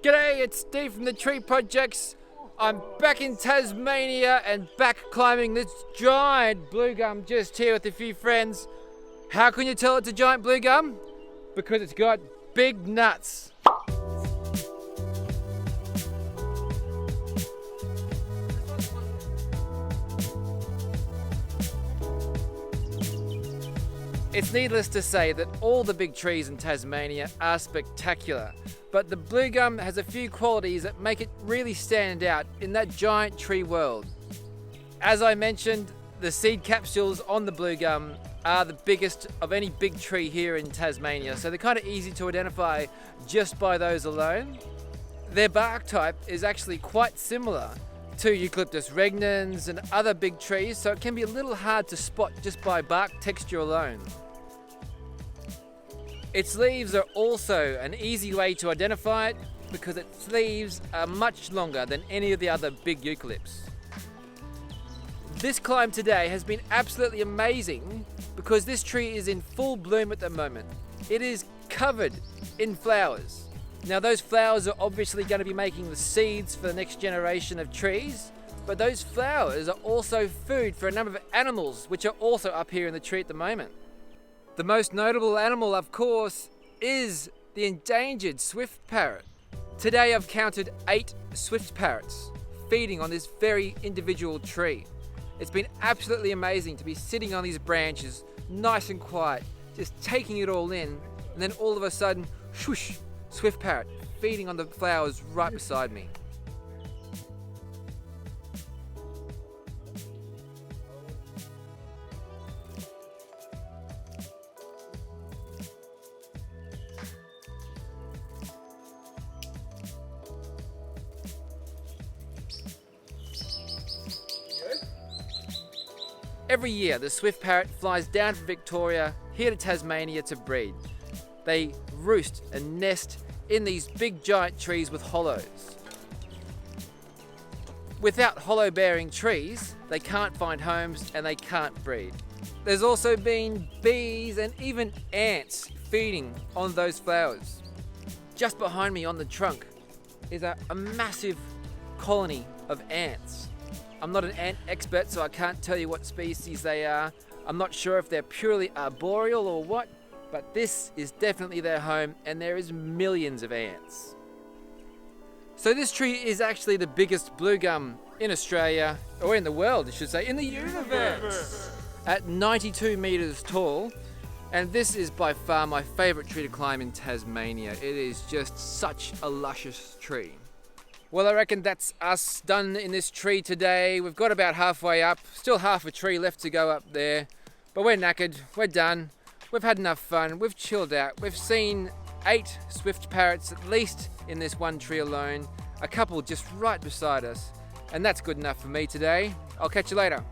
G'day, it's Steve from the Tree Projects. I'm back in Tasmania and back climbing this giant blue gum just here with a few friends. How can you tell it's a giant blue gum? Because it's got big nuts. It's needless to say that all the big trees in Tasmania are spectacular, but the blue gum has a few qualities that make it really stand out in that giant tree world. As I mentioned, the seed capsules on the blue gum are the biggest of any big tree here in Tasmania, so they're kind of easy to identify just by those alone. Their bark type is actually quite similar to Eucalyptus regnans and other big trees, so it can be a little hard to spot just by bark texture alone. Its leaves are also an easy way to identify it because its leaves are much longer than any of the other big eucalypts. This climb today has been absolutely amazing because this tree is in full bloom at the moment. It is covered in flowers. Now those flowers are obviously going to be making the seeds for the next generation of trees, but those flowers are also food for a number of animals which are also up here in the tree at the moment. The most notable animal, of course, is the endangered swift parrot. Today I've counted 8 swift parrots feeding on this very individual tree. It's been absolutely amazing to be sitting on these branches, nice and quiet, just taking it all in, and then all of a sudden, swoosh, swift parrot feeding on the flowers right beside me. Every year, the swift parrot flies down from Victoria here to Tasmania to breed. They roost and nest in these big giant trees with hollows. Without hollow-bearing trees, they can't find homes and they can't breed. There's also been bees and even ants feeding on those flowers. Just behind me on the trunk is a massive colony of ants. I'm not an ant expert, so I can't tell you what species they are. I'm not sure if they're purely arboreal or what, but this is definitely their home and there is millions of ants. So this tree is actually the biggest blue gum in Australia, or in the world I should say, in the universe, at 92 metres tall. And this is by far my favourite tree to climb in Tasmania. It is just such a luscious tree. Well, I reckon that's us done in this tree today. We've got about halfway up, still half a tree left to go up there, but we're knackered, we're done. We've had enough fun, we've chilled out. We've seen 8 swift parrots at least in this one tree alone, a couple just right beside us, and that's good enough for me today. I'll catch you later.